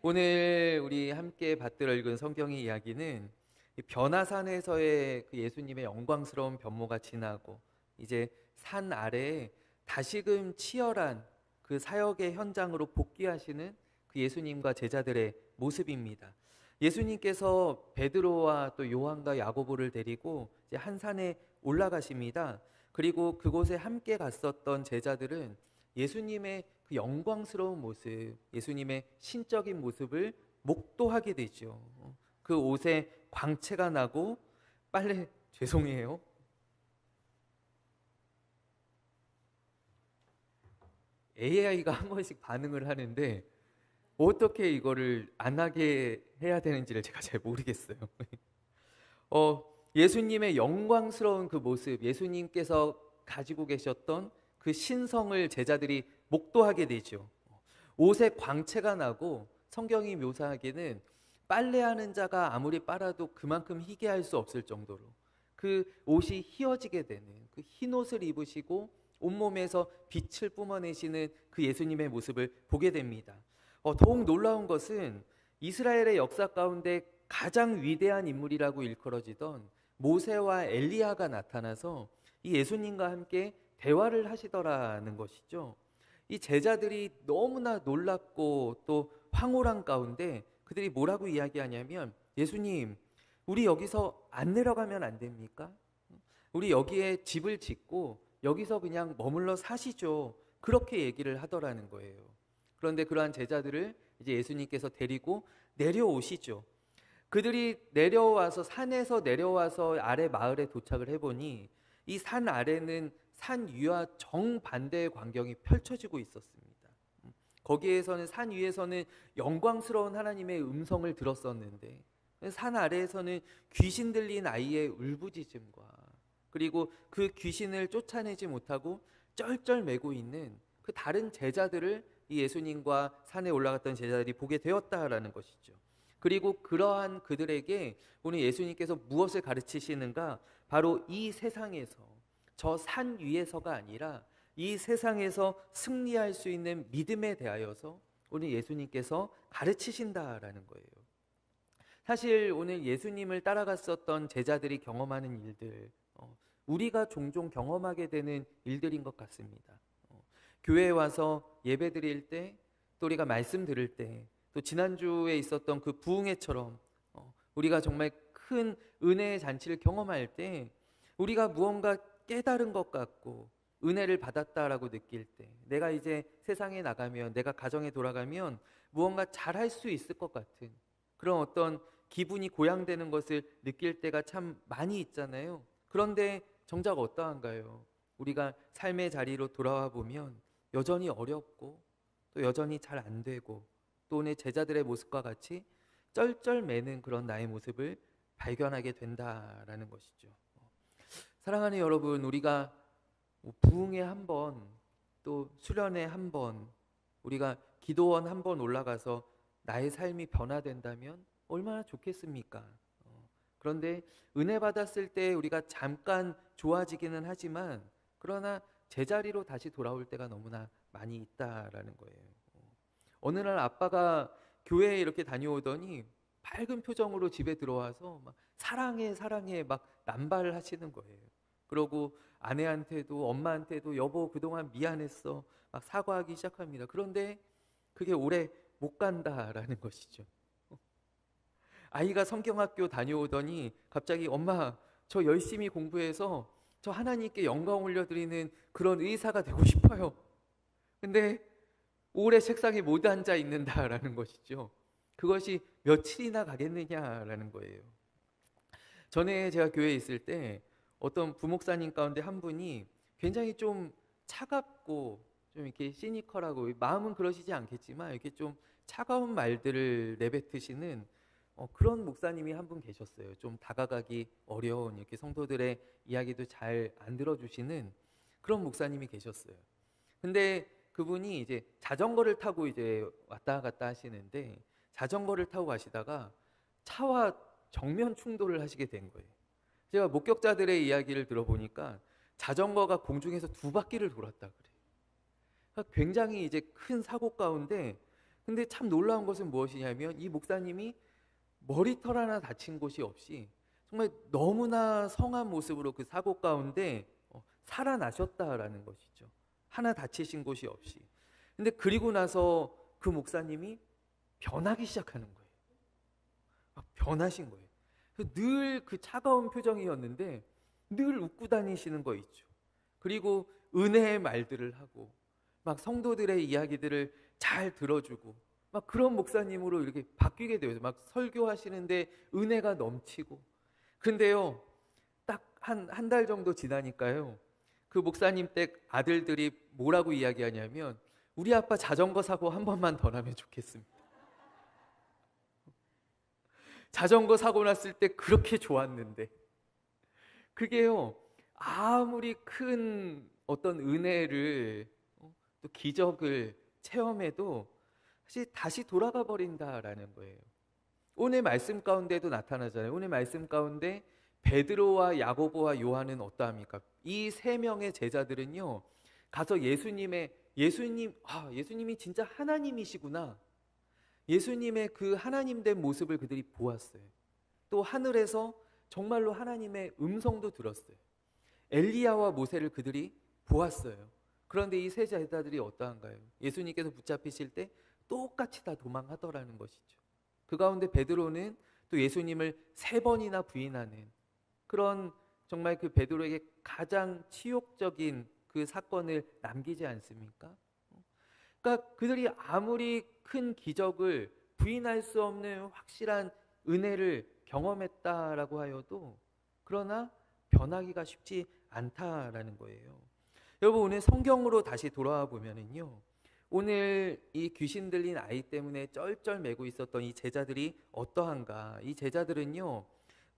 오늘 우리 함께 받들어 읽은 성경의 이야기는 이 변화산에서의 그 예수님의 영광스러운 변모가 지나고 이제 산 아래에 다시금 치열한 그 사역의 현장으로 복귀하시는 그 예수님과 제자들의 모습입니다. 예수님께서 베드로와 또 요한과 야고보를 데리고 이제 한 산에 올라가십니다. 그리고 그곳에 함께 갔었던 제자들은 예수님의 그 영광스러운 모습, 예수님의 신적인 모습을 목도하게 되죠. 그 옷에 광채가 나고 빨래 죄송해요. AI가 한 번씩 반응을 하는데 어떻게 이거를 안 하게 해야 되는지를 제가 잘 모르겠어요. 예수님의 영광스러운 그 모습, 예수님께서 가지고 계셨던 그 신성을 제자들이 목도하게 되죠. 옷에 광채가 나고 성경이 묘사하기는 빨래하는 자가 아무리 빨아도 그만큼 희게 할 수 없을 정도로 그 옷이 휘어지게 되는 그 흰 옷을 입으시고 온몸에서 빛을 뿜어내시는 그 예수님의 모습을 보게 됩니다. 더욱 놀라운 것은 이스라엘의 역사 가운데 가장 위대한 인물이라고 일컬어지던 모세와 엘리야가 나타나서 이 예수님과 함께 대화를 하시더라는 것이죠. 이 제자들이 너무나 놀랍고 또 황홀한 가운데 그들이 뭐라고 이야기하냐면, 예수님, 우리 여기서 안 내려가면 안 됩니까? 우리 여기에 집을 짓고 여기서 그냥 머물러 사시죠. 그렇게 얘기를 하더라는 거예요. 그런데 그러한 제자들을 이제 예수님께서 데리고 내려오시죠. 그들이 내려와서 산에서 내려와서 아래 마을에 도착을 해보니 이 산 아래는 산 위와 정반대의 광경이 펼쳐지고 있었습니다. 거기에서는 산 위에서는 영광스러운 하나님의 음성을 들었었는데 산 아래에서는 귀신 들린 아이의 울부짖음과 그리고 그 귀신을 쫓아내지 못하고 쩔쩔매고 있는 그 다른 제자들을 이 예수님과 산에 올라갔던 제자들이 보게 되었다라는 것이죠. 그리고 그러한 그들에게 오늘 예수님께서 무엇을 가르치시는가? 바로 이 세상에서, 저 산 위에서가 아니라 이 세상에서 승리할 수 있는 믿음에 대하여서 오늘 예수님께서 가르치신다라는 거예요. 사실 오늘 예수님을 따라갔었던 제자들이 경험하는 일들, 우리가 종종 경험하게 되는 일들인 것 같습니다. 교회에 와서 예배 드릴 때, 또 우리가 말씀 들을 때, 또 지난주에 있었던 그 부흥회처럼 우리가 정말 큰 은혜의 잔치를 경험할 때 우리가 무언가 깨달은 것 같고 은혜를 받았다라고 느낄 때, 내가 이제 세상에 나가면, 내가 가정에 돌아가면 무언가 잘할 수 있을 것 같은 그런 어떤 기분이 고양되는 것을 느낄 때가 참 많이 있잖아요. 그런데 정작 어떠한가요? 우리가 삶의 자리로 돌아와 보면 여전히 어렵고 또 여전히 잘 안 되고 또 오늘 제자들의 모습과 같이 쩔쩔매는 그런 나의 모습을 발견하게 된다라는 것이죠. 사랑하는 여러분, 우리가 부흥회 한 번, 또 수련회 한 번, 우리가 기도원 한 번 올라가서 나의 삶이 변화된다면 얼마나 좋겠습니까? 그런데 은혜 받았을 때 우리가 잠깐 좋아지기는 하지만 그러나 제자리로 다시 돌아올 때가 너무나 많이 있다라는 거예요. 어느 날 아빠가 교회에 이렇게 다녀오더니 밝은 표정으로 집에 들어와서 막 사랑해 사랑해 막 남발을 하시는 거예요. 그러고 아내한테도 엄마한테도 여보 그동안 미안했어 막 사과하기 시작합니다. 그런데 그게 오래 못 간다라는 것이죠. 아이가 성경학교 다녀오더니 갑자기 엄마 저 열심히 공부해서 저 하나님께 영광 올려드리는 그런 의사가 되고 싶어요. 근데 오래 책상에 못 앉아 있는다라는 것이죠. 그것이 며칠이나 가겠느냐라는 거예요. 전에 제가 교회에 있을 때 어떤 부목사님 가운데 한 분이 굉장히 좀 차갑고 좀 이렇게 시니컬하고, 마음은 그러시지 않겠지만 이렇게 좀 차가운 말들을 내뱉으시는 그런 목사님이 한 분 계셨어요. 좀 다가가기 어려운, 이렇게 성도들의 이야기도 잘 안 들어주시는 그런 목사님이 계셨어요. 근데 그분이 이제 자전거를 타고 이제 왔다 갔다 하시는데 자전거를 타고 가시다가 차와 정면 충돌을 하시게 된 거예요. 제가 목격자들의 이야기를 들어보니까 자전거가 공중에서 2바퀴를 돌았다 그래요. 그러니까 굉장히 이제 큰 사고 가운데 근데 참 놀라운 것은 무엇이냐면 이 목사님이 머리털 하나 다친 곳이 없이 정말 너무나 성한 모습으로 그 사고 가운데 살아나셨다라는 것이죠. 하나 다치신 곳이 없이. 근데 그리고 나서 그 목사님이 변하기 시작하는 거예요. 변하신 거예요. 늘 그 차가운 표정이었는데 늘 웃고 다니시는 거 있죠. 그리고 은혜의 말들을 하고 막 성도들의 이야기들을 잘 들어주고 막 그런 목사님으로 이렇게 바뀌게 돼요. 막 설교하시는데 은혜가 넘치고. 근데요, 딱 한 달 정도 지나니까요, 그 목사님 댁 아들들이 뭐라고 이야기하냐면 우리 아빠 자전거 사고 한 번만 더 나면 좋겠습니다. 자전거 사고 났을 때 그렇게 좋았는데. 그게요, 아무리 큰 어떤 은혜를 또 기적을 체험해도 사실 다시 돌아가 버린다라는 거예요. 오늘 말씀 가운데도 나타나잖아요. 오늘 말씀 가운데 베드로와 야고보와 요한은 어떠합니까? 이 세 명의 제자들은요, 가서 예수님이 진짜 하나님이시구나, 예수님의 그 하나님 된 모습을 그들이 보았어요. 또 하늘에서 정말로 하나님의 음성도 들었어요. 엘리야와 모세를 그들이 보았어요. 그런데 이 세 제자들이 어떠한가요? 예수님께서 붙잡히실 때 똑같이 다 도망하더라는 것이죠. 그 가운데 베드로는 또 예수님을 3번이나 부인하는 그런, 정말 그 베드로에게 가장 치욕적인 그 사건을 남기지 않습니까? 그러니까 그들이 아무리 큰 기적을, 부인할 수 없는 확실한 은혜를 경험했다라고 하여도 그러나 변하기가 쉽지 않다라는 거예요. 여러분, 오늘 성경으로 다시 돌아와 보면은요, 오늘 이 귀신 들린 아이 때문에 쩔쩔매고 있었던 이 제자들이 어떠한가? 이 제자들은요,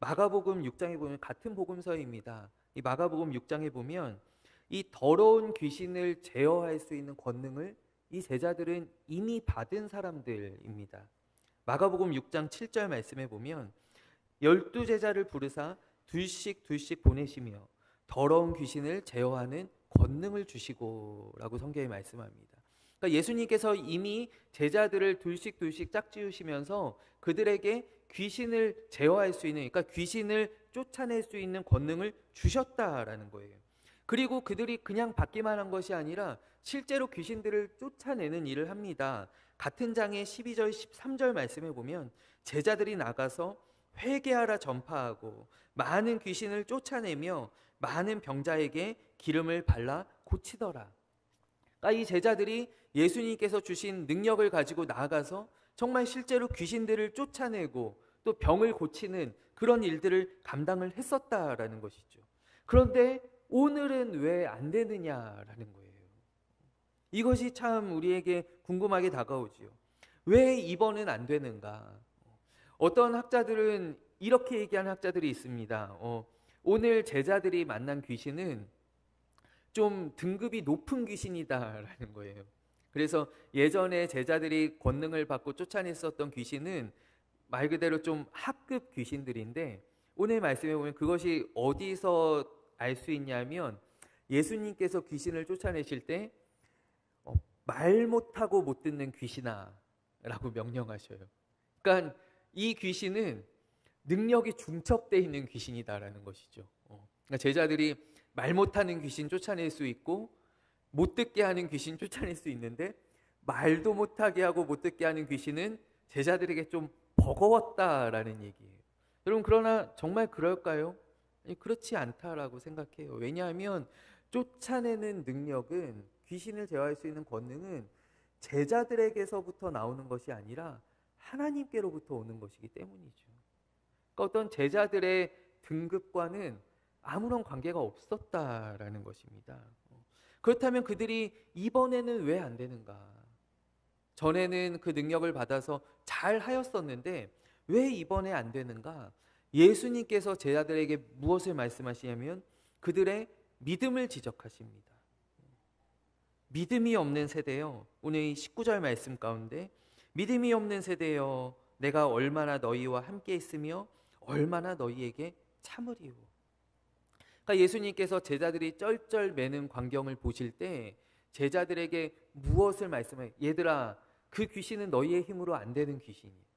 마가복음 6장에 보면, 같은 복음서입니다. 이 마가복음 6장에 보면 이 더러운 귀신을 제어할 수 있는 권능을 이 제자들은 이미 받은 사람들입니다. 마가복음 6장 7절 말씀에 보면 12제자를 부르사 둘씩 보내시며 더러운 귀신을 제어하는 권능을 주시고 라고 성경에 말씀합니다. 그러니까 예수님께서 이미 제자들을 둘씩 짝지으시면서 그들에게 귀신을 제어할 수 있는, 그러니까 귀신을 쫓아낼 수 있는 권능을 주셨다라는 거예요. 그리고 그들이 그냥 받기만 한 것이 아니라 실제로 귀신들을 쫓아내는 일을 합니다. 같은 장의 12절 13절 말씀에 보면 제자들이 나가서 회개하라 전파하고 많은 귀신을 쫓아내며 많은 병자에게 기름을 발라 고치더라. 그러니까 이 제자들이 예수님께서 주신 능력을 가지고 나아가서 정말 실제로 귀신들을 쫓아내고 또 병을 고치는 그런 일들을 감당을 했었다라는 것이죠. 그런데 오늘은 왜 안 되느냐라는 거예요. 이것이 참 우리에게 궁금하게 다가오지요. 왜 이번은 안 되는가? 어떤 학자들은 이렇게 얘기하는 학자들이 있습니다. 오늘 제자들이 만난 귀신은 좀 등급이 높은 귀신이다라는 거예요. 그래서 예전에 제자들이 권능을 받고 쫓아냈었던 귀신은 말 그대로 좀 하급 귀신들인데, 오늘 말씀에 보면 그것이 어디서 알 수 있냐면 예수님께서 귀신을 쫓아내실 때 말 못하고 못 듣는 귀신아 라고 명령하셔요. 그러니까 이 귀신은 능력이 중첩되어 있는 귀신이다라는 것이죠. 그러니까 제자들이 말 못하는 귀신 쫓아낼 수 있고 못 듣게 하는 귀신 쫓아낼 수 있는데, 말도 못하게 하고 못 듣게 하는 귀신은 제자들에게 좀 버거웠다라는 얘기예요. 여러분, 그러나 정말 그럴까요? 그렇지 않다라고 생각해요. 왜냐하면 쫓아내는 능력은, 귀신을 제어할 수 있는 권능은 제자들에게서부터 나오는 것이 아니라 하나님께로부터 오는 것이기 때문이죠. 그러니까 어떤 제자들의 등급과는 아무런 관계가 없었다라는 것입니다. 그렇다면 그들이 이번에는 왜 안 되는가? 전에는 그 능력을 받아서 잘 하였었는데 왜 이번에 안 되는가? 예수님께서 제자들에게 무엇을 말씀하시냐면 그들의 믿음을 지적하십니다. 믿음이 없는 세대여, 오늘 이 19절 말씀 가운데 믿음이 없는 세대여, 내가 얼마나 너희와 함께 있으며 얼마나 너희에게 참으리요. 그러니까 예수님께서 제자들이 쩔쩔매는 광경을 보실 때 제자들에게 무엇을 말씀해요? 얘들아, 그 귀신은 너희의 힘으로 안 되는 귀신이에요.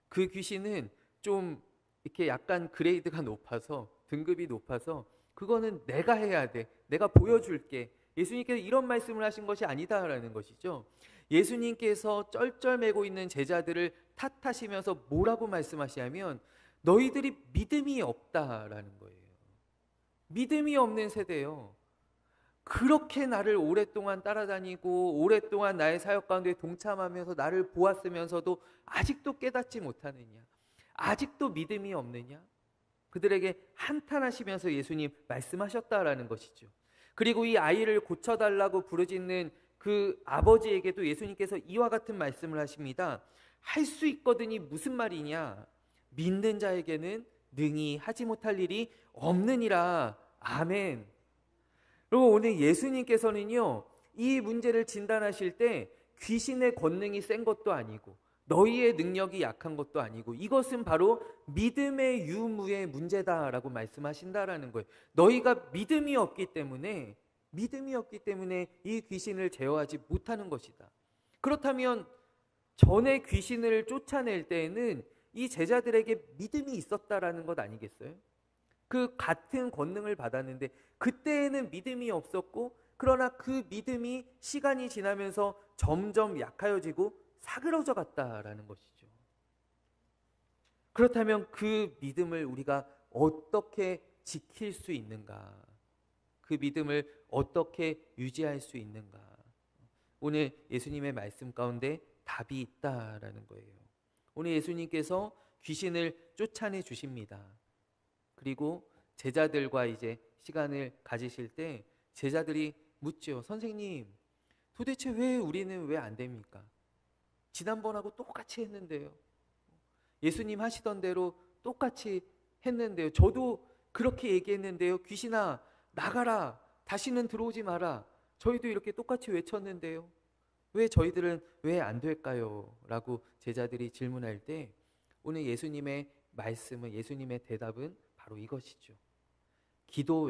그 귀신은 좀 이렇게 약간 그레이드가 높아서, 등급이 높아서 그거는 내가 해야 돼. 내가 보여줄게. 예수님께서 이런 말씀을 하신 것이 아니다라는 것이죠. 예수님께서 쩔쩔매고 있는 제자들을 탓하시면서 뭐라고 말씀하시냐면 너희들이 믿음이 없다라는 거예요. 믿음이 없는 세대예요. 그렇게 나를 오랫동안 따라다니고 오랫동안 나의 사역 가운데 동참하면서 나를 보았으면서도 아직도 깨닫지 못하느냐? 아직도 믿음이 없느냐? 그들에게 한탄하시면서 예수님 말씀하셨다라는 것이죠. 그리고 이 아이를 고쳐달라고 부르짖는 그 아버지에게도 예수님께서 이와 같은 말씀을 하십니다. 할 수 있거든이 무슨 말이냐? 믿는 자에게는 능히 하지 못할 일이 없느니라. 아멘. 그리고 오늘 예수님께서는요, 이 문제를 진단하실 때 귀신의 권능이 센 것도 아니고 너희의 능력이 약한 것도 아니고 이것은 바로 믿음의 유무의 문제다라고 말씀하신다라는 거예요. 너희가 믿음이 없기 때문에 이 귀신을 제어하지 못하는 것이다. 그렇다면 전에 귀신을 쫓아낼 때에는 이 제자들에게 믿음이 있었다라는 것 아니겠어요? 그 같은 권능을 받았는데 그때에는 믿음이 없었고, 그러나 그 믿음이 시간이 지나면서 점점 약하여지고 사그러져 갔다라는 것이죠. 그렇다면 그 믿음을 우리가 어떻게 지킬 수 있는가? 그 믿음을 어떻게 유지할 수 있는가? 오늘 예수님의 말씀 가운데 답이 있다라는 거예요. 오늘 예수님께서 귀신을 쫓아내 주십니다. 그리고 제자들과 이제 시간을 가지실 때 제자들이 묻죠. 선생님, 도대체 왜 우리는 왜 안 됩니까? 지난번하고 똑같이 했는데요. 예수님 하시던 대로 똑같이 했는데요. 저도 그렇게 얘기했는데요. 귀신아, 나가라. 다시는 들어오지 마라. 저희도 이렇게 똑같이 외쳤는데요. 왜 저희들은 왜 안 될까요? 라고 제자들이 질문할 때 오늘 예수님의 말씀은, 예수님의 대답은 바로 이것이죠. 기도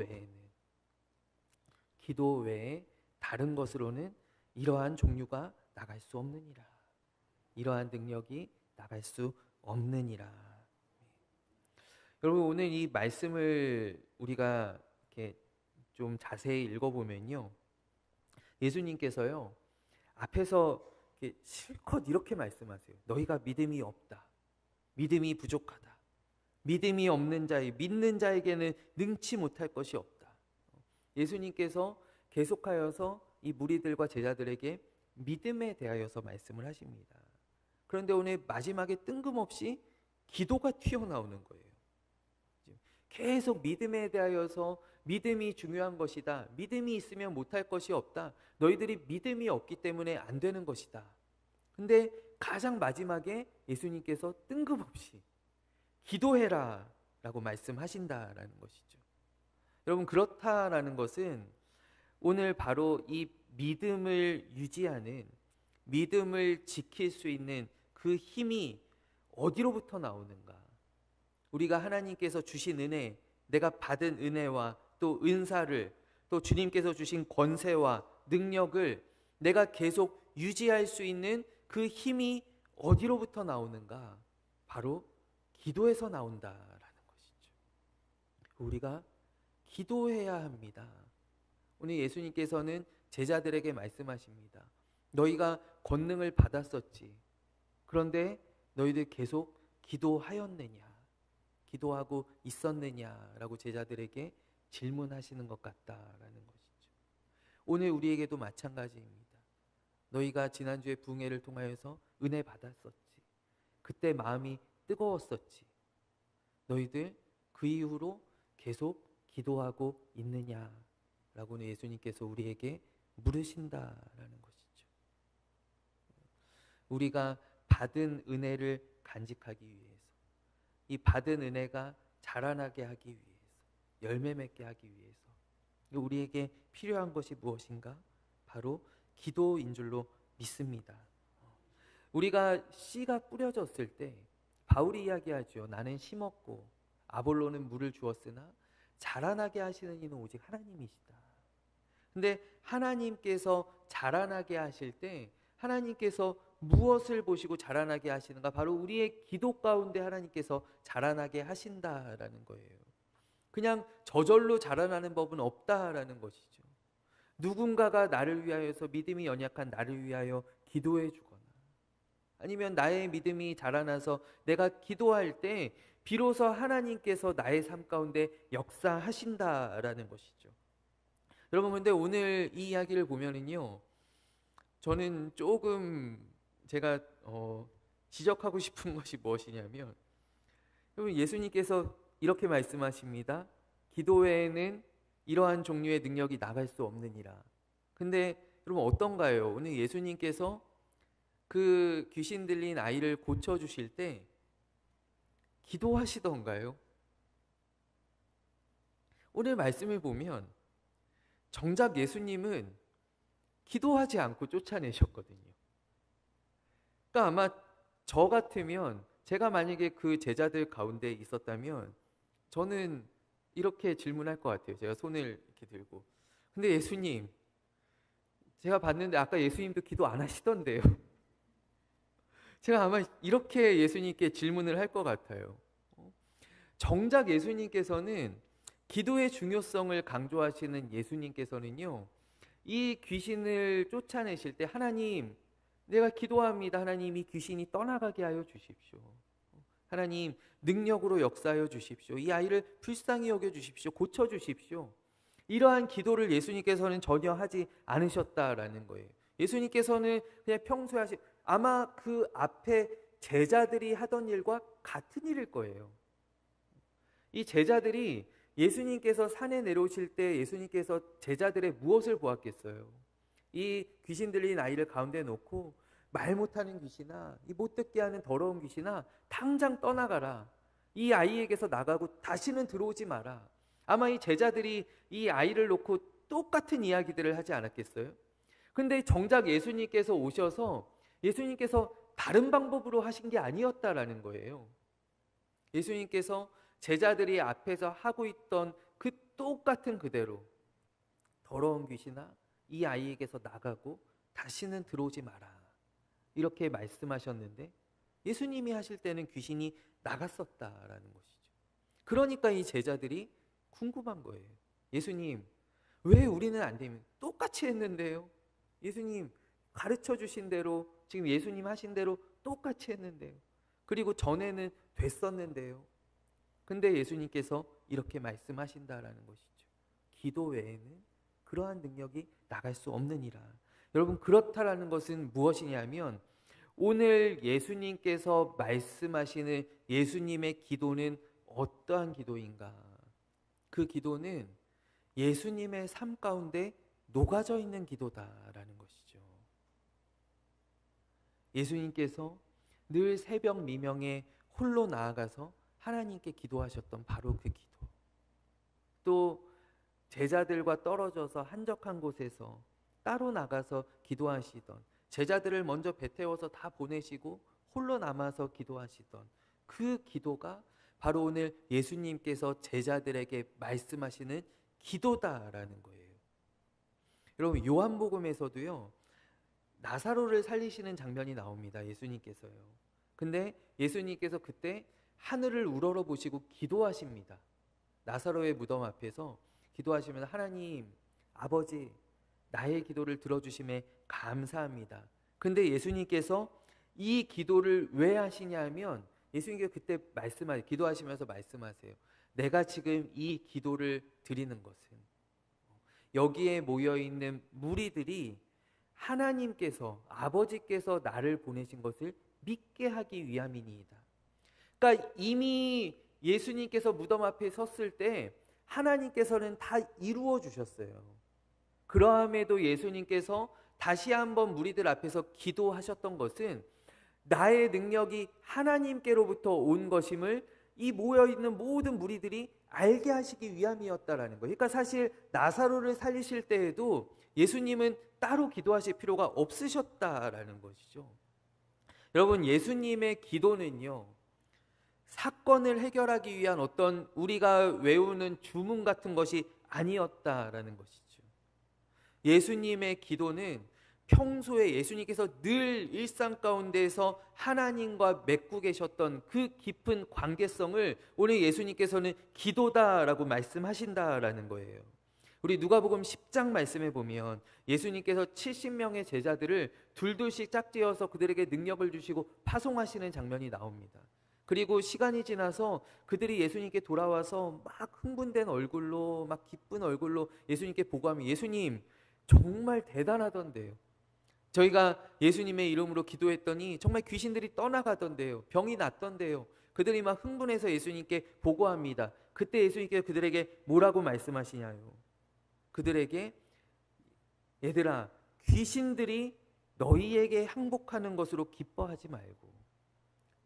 외에 다른 것으로는 이러한 종류가 나갈 수 없느니라. 이러한 능력이 나갈 수 없느니라. 여러분, 오늘 이 말씀을 우리가 이렇게 좀 자세히 읽어보면요, 예수님께서요 앞에서 이렇게 실컷 이렇게 말씀하세요. 너희가 믿음이 없다. 믿음이 부족하다. 믿음이 없는 자의, 믿는 자에게는 능치 못할 것이 없다. 예수님께서 계속하여서 이 무리들과 제자들에게 믿음에 대하여서 말씀을 하십니다. 그런데 오늘 마지막에 뜬금없이 기도가 튀어나오는 거예요. 계속 믿음에 대하여서 믿음이 중요한 것이다. 믿음이 있으면 못할 것이 없다. 너희들이 믿음이 없기 때문에 안 되는 것이다. 근데 가장 마지막에 예수님께서 뜬금없이 기도해라 라고 말씀하신다라는 것이죠. 여러분, 그렇다라는 것은 오늘 바로 이 믿음을 유지하는, 믿음을 지킬 수 있는 그 힘이 어디로부터 나오는가? 우리가 하나님께서 주신 은혜, 내가 받은 은혜와 또 은사를, 또 주님께서 주신 권세와 능력을 내가 계속 유지할 수 있는 그 힘이 어디로부터 나오는가? 바로 기도에서 나온다라는 것이죠. 우리가 기도해야 합니다. 오늘 예수님께서는 제자들에게 말씀하십니다. 너희가 권능을 받았었지. 그런데 너희들 계속 기도하였느냐? 기도하고 있었느냐라고 제자들에게 질문하시는 것 같다라는 것이죠. 오늘 우리에게도 마찬가지입니다. 너희가 지난주에 부흥회를 통하여서 은혜 받았었지. 그때 마음이 뜨거웠었지. 너희들 그 이후로 계속 기도하고 있느냐라고 예수님께서 우리에게 물으신다라는 것이죠. 우리가 받은 은혜를 간직하기 위해서, 이 받은 은혜가 자라나게 하기 위해서, 열매 맺게 하기 위해서 우리에게 필요한 것이 무엇인가? 바로 기도인 줄로 믿습니다. 우리가 씨가 뿌려졌을 때 바울이 이야기하죠. 나는 심었고 아볼로는 물을 주었으나 자라나게 하시는 이는 오직 하나님이시다. 근데 하나님께서 자라나게 하실 때 하나님께서 무엇을 보시고 자라나게 하시는가? 바로 우리의 기도 가운데 하나님께서 자라나게 하신다라는 거예요. 그냥 저절로 자라나는 법은 없다라는 것이죠. 누군가가 나를 위하여서 믿음이 연약한 나를 위하여 기도해 주거나, 아니면 나의 믿음이 자라나서 내가 기도할 때 비로소 하나님께서 나의 삶 가운데 역사하신다라는 것이죠. 여러분, 근데 오늘 이 이야기를 보면은요, 저는 조금 제가 지적하고 싶은 것이 무엇이냐면, 여러분, 예수님께서 이렇게 말씀하십니다. 기도 외에는 이러한 종류의 능력이 나갈 수 없느니라. 근데 여러분, 어떤가요? 오늘 예수님께서 그 귀신 들린 아이를 고쳐주실 때 기도하시던가요? 오늘 말씀을 보면 정작 예수님은 기도하지 않고 쫓아내셨거든요. 그러니까 아마 저 같으면, 제가 만약에 그 제자들 가운데 있었다면 저는 이렇게 질문할 것 같아요. 제가 손을 이렇게 들고, 근데 예수님, 제가 봤는데 아까 예수님도 기도 안 하시던데요. 제가 아마 이렇게 예수님께 질문을 할 것 같아요. 정작 예수님께서는, 기도의 중요성을 강조하시는 예수님께서는요, 이 귀신을 쫓아내실 때 하나님, 내가 기도합니다. 하나님, 이 귀신이 떠나가게 하여 주십시오. 하나님, 능력으로 역사하여 주십시오. 이 아이를 불쌍히 여겨 주십시오. 고쳐 주십시오. 이러한 기도를 예수님께서는 전혀 하지 않으셨다라는 거예요. 예수님께서는 그냥 평소에 아마 그 앞에 제자들이 하던 일과 같은 일일 거예요. 이 제자들이 예수님께서 산에 내려오실 때 예수님께서 제자들의 무엇을 보았겠어요? 이 귀신 들린 아이를 가운데 놓고, 말 못하는 귀신아, 이 못 듣게 하는 더러운 귀신아, 당장 떠나가라. 이 아이에게서 나가고 다시는 들어오지 마라. 아마 이 제자들이 이 아이를 놓고 똑같은 이야기들을 하지 않았겠어요? 근데 정작 예수님께서 오셔서 예수님께서 다른 방법으로 하신 게 아니었다라는 거예요. 예수님께서 제자들이 앞에서 하고 있던 그 똑같은 그대로, 더러운 귀신아, 이 아이에게서 나가고 다시는 들어오지 마라, 이렇게 말씀하셨는데, 예수님이 하실 때는 귀신이 나갔었다라는 것이죠. 그러니까 이 제자들이 궁금한 거예요. 예수님, 왜 우리는 안 되면? 똑같이 했는데요. 예수님 가르쳐 주신 대로, 지금 예수님 하신 대로 똑같이 했는데요. 그리고 전에는 됐었는데요. 근데 예수님께서 이렇게 말씀하신다라는 것이죠. 기도 외에는 그러한 능력이 나갈 수 없느니라. 여러분, 그렇다라는 것은 무엇이냐면, 오늘 예수님께서 말씀하시는 예수님의 기도는 어떠한 기도인가? 그 기도는 예수님의 삶 가운데 녹아져 있는 기도다라는 것이죠. 예수님께서 늘 새벽 미명에 홀로 나아가서 하나님께 기도하셨던 바로 그 기도, 또 제자들과 떨어져서 한적한 곳에서 따로 나가서 기도하시던, 제자들을 먼저 배태워서 다 보내시고 홀로 남아서 기도하시던 그 기도가 바로 오늘 예수님께서 제자들에게 말씀하시는 기도다라는 거예요. 여러분, 요한복음에서도요, 나사로를 살리시는 장면이 나옵니다. 예수님께서요. 근데 예수님께서 그때 하늘을 우러러 보시고 기도하십니다. 나사로의 무덤 앞에서 기도하시면서, 하나님 아버지, 나의 기도를 들어주심에 감사합니다. 근데 예수님께서 이 기도를 왜 하시냐면, 예수님께서 그때 기도하시면서 말씀하세요. 내가 지금 이 기도를 드리는 것은 여기에 모여있는 무리들이 하나님께서, 아버지께서 나를 보내신 것을 믿게 하기 위함이니이다. 그러니까 이미 예수님께서 무덤 앞에 섰을 때 하나님께서는 다 이루어 주셨어요. 그러함에도 예수님께서 다시 한번 무리들 앞에서 기도하셨던 것은 나의 능력이 하나님께로부터 온 것임을 이 모여있는 모든 무리들이 알게 하시기 위함이었다라는 거예요. 그러니까 사실 나사로를 살리실 때에도 예수님은 따로 기도하실 필요가 없으셨다라는 것이죠. 여러분, 예수님의 기도는요, 사건을 해결하기 위한 어떤 우리가 외우는 주문 같은 것이 아니었다라는 것이죠. 예수님의 기도는 평소에 예수님께서 늘 일상 가운데에서 하나님과 맺고 계셨던 그 깊은 관계성을 오늘 예수님께서는 기도다라고 말씀하신다라는 거예요. 우리 누가복음 10장 말씀에 보면 예수님께서 70명의 제자들을 둘둘씩 짝지어서 그들에게 능력을 주시고 파송하시는 장면이 나옵니다. 그리고 시간이 지나서 그들이 예수님께 돌아와서 막 흥분된 얼굴로, 막 기쁜 얼굴로 예수님께 보고하면, 예수님 정말 대단하던데요, 저희가 예수님의 이름으로 기도했더니 정말 귀신들이 떠나가던데요, 병이 낫던데요. 그들이 막 흥분해서 예수님께 보고합니다. 그때 예수님께서 그들에게 뭐라고 말씀하시냐요? 그들에게, 얘들아, 귀신들이 너희에게 항복하는 것으로 기뻐하지 말고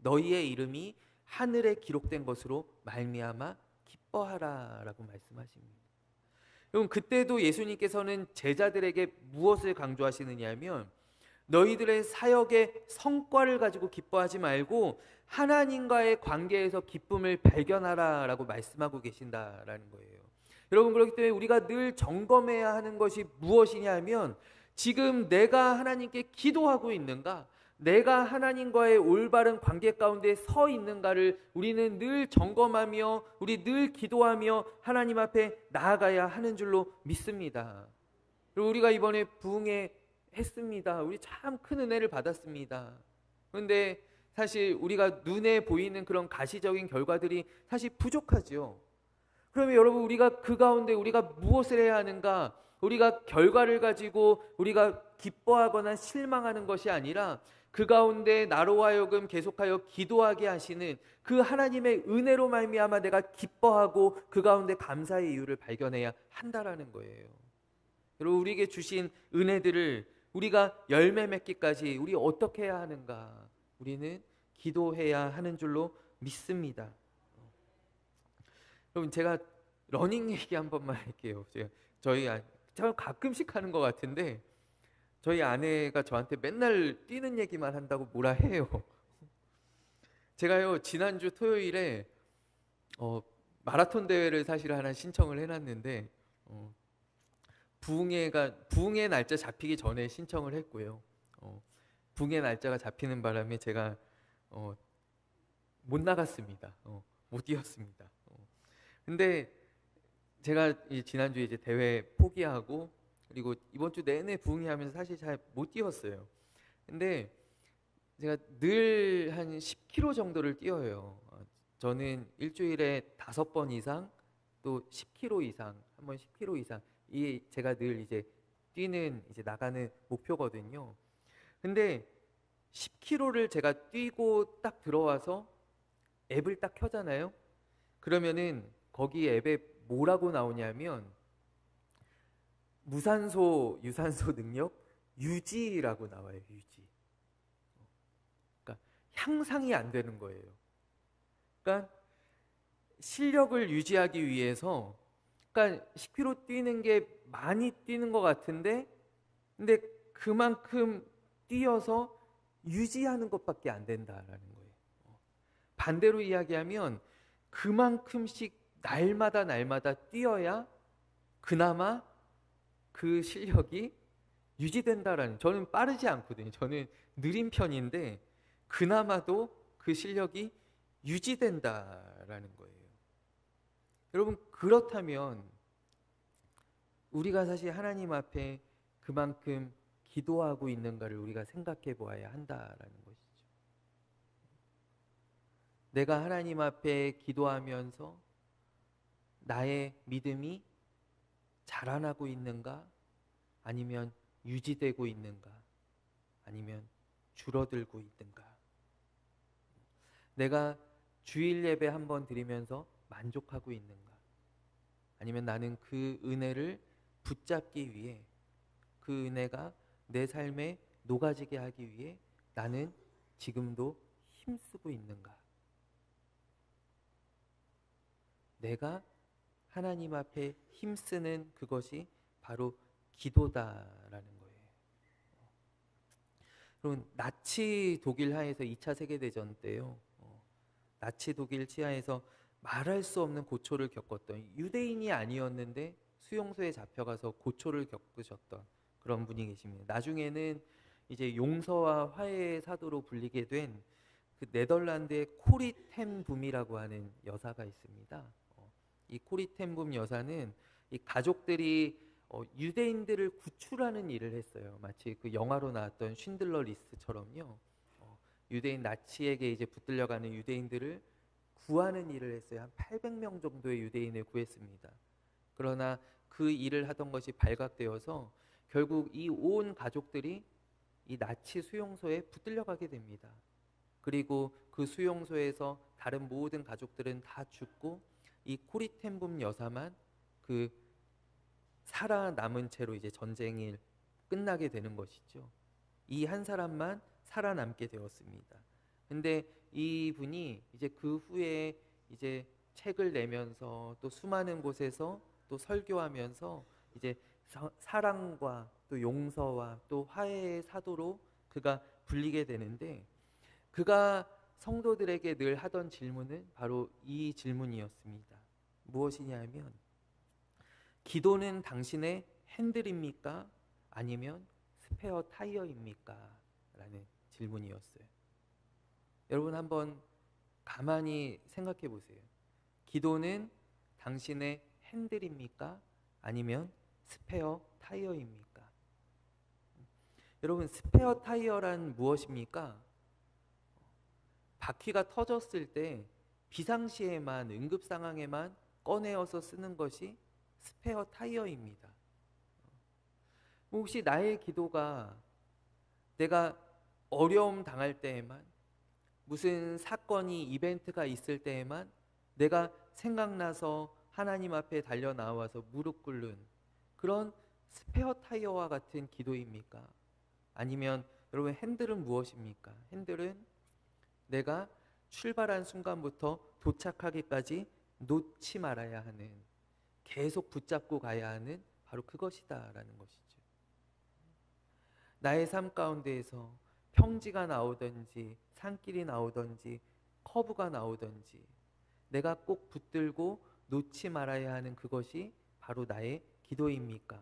너희의 이름이 하늘에 기록된 것으로 말미암아 기뻐하라라고 말씀하십니다. 여러분, 그때도 예수님께서는 제자들에게 무엇을 강조하시느냐 하면, 너희들의 사역의 성과를 가지고 기뻐하지 말고 하나님과의 관계에서 기쁨을 발견하라라고 말씀하고 계신다라는 거예요. 여러분, 그렇기 때문에 우리가 늘 점검해야 하는 것이 무엇이냐 하면, 지금 내가 하나님께 기도하고 있는가, 내가 하나님과의 올바른 관계 가운데 서 있는가를 우리는 늘 점검하며, 우리 늘 기도하며 하나님 앞에 나아가야 하는 줄로 믿습니다. 그리고 우리가 이번에 부흥회 했습니다. 우리 참 큰 은혜를 받았습니다. 그런데 사실 우리가 눈에 보이는 그런 가시적인 결과들이 사실 부족하지요. 그러면 여러분, 우리가 그 가운데 우리가 무엇을 해야 하는가? 우리가 결과를 가지고 우리가 기뻐하거나 실망하는 것이 아니라 그 가운데 나로 하여금 계속하여 기도하게 하시는 그 하나님의 은혜로 말미암아 내가 기뻐하고 그 가운데 감사의 이유를 발견해야 한다라는 거예요. 여러분, 우리에게 주신 은혜들을 우리가 열매 맺기까지 우리 어떻게 해야 하는가? 우리는 기도해야 하는 줄로 믿습니다. 여러분, 제가 러닝 얘기 한 번만 할게요. 제가 가끔씩 하는 것 같은데 저희 아내가 저한테 맨날 뛰는 얘기만 한다고 뭐라 해요. 제가요, 지난주 토요일에 마라톤 대회를 사실 하나 신청을 해놨는데 부흥의 날짜 잡히기 전에 신청을 했고요. 부흥의 날짜가 잡히는 바람에 제가 못 나갔습니다. 못 뛰었습니다. 근데 제가 지난주에 이제 대회 포기하고, 그리고 이번 주 내내 부흥회 하면서 사실 잘 못 뛰었어요. 근데 제가 늘 한 10km 정도를 뛰어요. 저는 일주일에 5번 이상, 또 10km 이상, 한 번 10km 이상, 이게 제가 늘 이제 뛰는, 이제 나가는 목표거든요. 근데 10km를 제가 뛰고 딱 들어와서 앱을 딱 켜잖아요. 그러면은 거기 앱에 뭐라고 나오냐면, 무산소 유산소 능력 유지라고 나와요. 유지. 그러니까 향상이 안 되는 거예요. 그러니까 실력을 유지하기 위해서, 그러니까 10km 뛰는 게 많이 뛰는 것 같은데, 근데 그만큼 뛰어서 유지하는 것밖에 안 된다라는 거예요. 반대로 이야기하면 그만큼씩 날마다 뛰어야 그나마 그 실력이 유지된다라는, 저는 빠르지 않거든요. 저는 느린 편인데 그나마도 그 실력이 유지된다라는 거예요. 여러분, 그렇다면 우리가 사실 하나님 앞에 그만큼 기도하고 있는가를 우리가 생각해 보아야 한다라는 것이죠. 내가 하나님 앞에 기도하면서 나의 믿음이 자라나고 있는가? 아니면 유지되고 있는가? 아니면 줄어들고 있는가? 내가 주일 예배 한 번 드리면서 만족하고 있는가? 아니면 나는 그 은혜를 붙잡기 위해, 그 은혜가 내 삶에 녹아지게 하기 위해 나는 지금도 힘쓰고 있는가? 내가 하나님 앞에 힘쓰는 그것이 바로 기도다라는 거예요. 여러분, 나치 독일 하에서 2차 세계대전 때요, 나치 독일 치하에서 말할 수 없는 고초를 겪었던, 유대인이 아니었는데 수용소에 잡혀가서 고초를 겪으셨던 그런 분이 계십니다. 나중에는 이제 용서와 화해의 사도로 불리게 된 그 네덜란드의 코리 텐 붐이라고 하는 여사가 있습니다. 이 코리 텐 붐 여사는 이 가족들이 유대인들을 구출하는 일을 했어요. 마치 그 영화로 나왔던 쉰들러 리스트처럼요. 유대인 나치에게 이제 붙들려가는 유대인들을 구하는 일을 했어요. 한 800명 정도의 유대인을 구했습니다. 그러나 그 일을 하던 것이 발각되어서 결국 이 온 가족들이 이 나치 수용소에 붙들려가게 됩니다. 그리고 그 수용소에서 다른 모든 가족들은 다 죽고 이 코리텐붐 여사만 그 살아남은 채로 이제 전쟁이 끝나게 되는 것이죠. 이 한 사람만 살아남게 되었습니다. 근데 이분이 이제 그 후에 이제 책을 내면서 또 수많은 곳에서 또 설교하면서 이제 사랑과 또 용서와 또 화해의 사도로 그가 불리게 되는데, 그가 성도들에게 늘 하던 질문은 바로 이 질문이었습니다. 무엇이냐면, 기도는 당신의 핸들입니까? 아니면 스페어 타이어입니까? 라는 질문이었어요. 여러분 한번 가만히 생각해 보세요. 기도는 당신의 핸들입니까? 아니면 스페어 타이어입니까? 여러분, 스페어 타이어란 무엇입니까? 바퀴가 터졌을 때 비상시에만, 응급 상황에만 꺼내어서 쓰는 것이 스페어 타이어입니다. 혹시 나의 기도가 내가 어려움 당할 때에만, 무슨 사건이 이벤트가 있을 때에만 내가 생각나서 하나님 앞에 달려 나와서 무릎 꿇는 그런 스페어 타이어와 같은 기도입니까? 아니면 여러분, 핸들은 무엇입니까? 핸들은 내가 출발한 순간부터 도착하기까지 놓지 말아야 하는, 계속 붙잡고 가야 하는 바로 그것이다라는 것이죠. 나의 삶 가운데에서 평지가 나오든지 산길이 나오든지 커브가 나오든지 내가 꼭 붙들고 놓지 말아야 하는 그것이 바로 나의 기도입니까?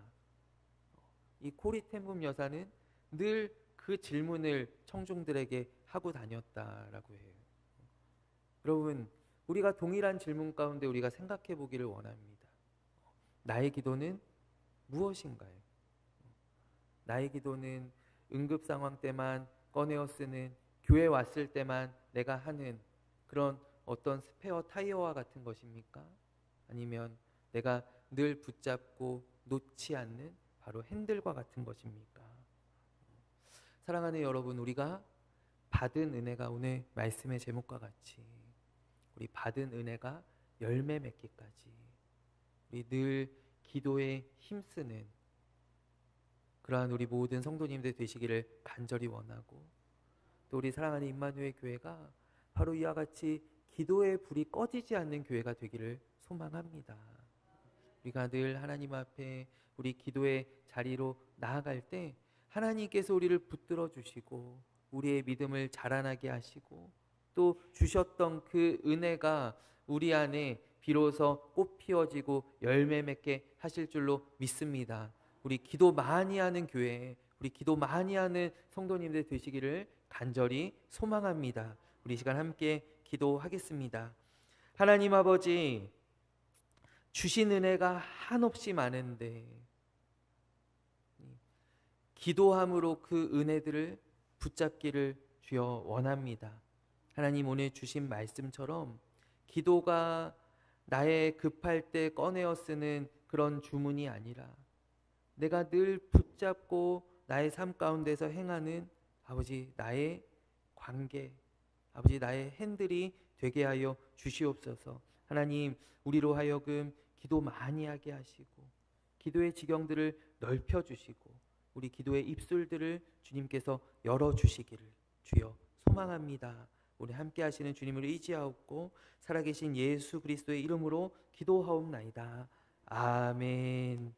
이 코리텐붐 여사는 늘 그 질문을 청중들에게 하고 다녔다라고 해요. 여러분, 우리가 동일한 질문 가운데 우리가 생각해 보기를 원합니다. 나의 기도는 무엇인가요? 나의 기도는 응급 상황 때만 꺼내어 쓰는, 교회 왔을 때만 내가 하는 그런 어떤 스페어 타이어와 같은 것입니까? 아니면 내가 늘 붙잡고 놓지 않는 바로 핸들과 같은 것입니까? 사랑하는 여러분, 우리가 받은 은혜가 오늘 말씀의 제목과 같이 우리 받은 은혜가 열매 맺기까지 우리 늘 기도에 힘쓰는 그러한 우리 모든 성도님들 되시기를 간절히 원하고, 또 우리 사랑하는 임마누엘 교회가 바로 이와 같이 기도의 불이 꺼지지 않는 교회가 되기를 소망합니다. 우리가 늘 하나님 앞에 우리 기도의 자리로 나아갈 때 하나님께서 우리를 붙들어 주시고 우리의 믿음을 자라나게 하시고 또 주셨던 그 은혜가 우리 안에 비로소 꽃 피어지고 열매 맺게 하실 줄로 믿습니다. 우리 기도 많이 하는 교회, 우리 기도 많이 하는 성도님들 되시기를 간절히 소망합니다. 우리 시간 함께 기도하겠습니다. 하나님 아버지, 주신 은혜가 한없이 많은데 기도함으로 그 은혜들을 붙잡기를 주여 원합니다. 하나님, 오늘 주신 말씀처럼 기도가 나의 급할 때 꺼내어 쓰는 그런 주문이 아니라 내가 늘 붙잡고 나의 삶 가운데서 행하는 아버지 나의 관계, 아버지 나의 핸들이 되게 하여 주시옵소서. 하나님, 우리로 하여금 기도 많이 하게 하시고 기도의 지경들을 넓혀 주시고 우리 기도의 입술들을 주님께서 열어주시기를 주여 소망합니다. 우리 함께 하시는 주님을 의지하옵고 살아계신 예수 그리스도의 이름으로 기도하옵나이다. 아멘.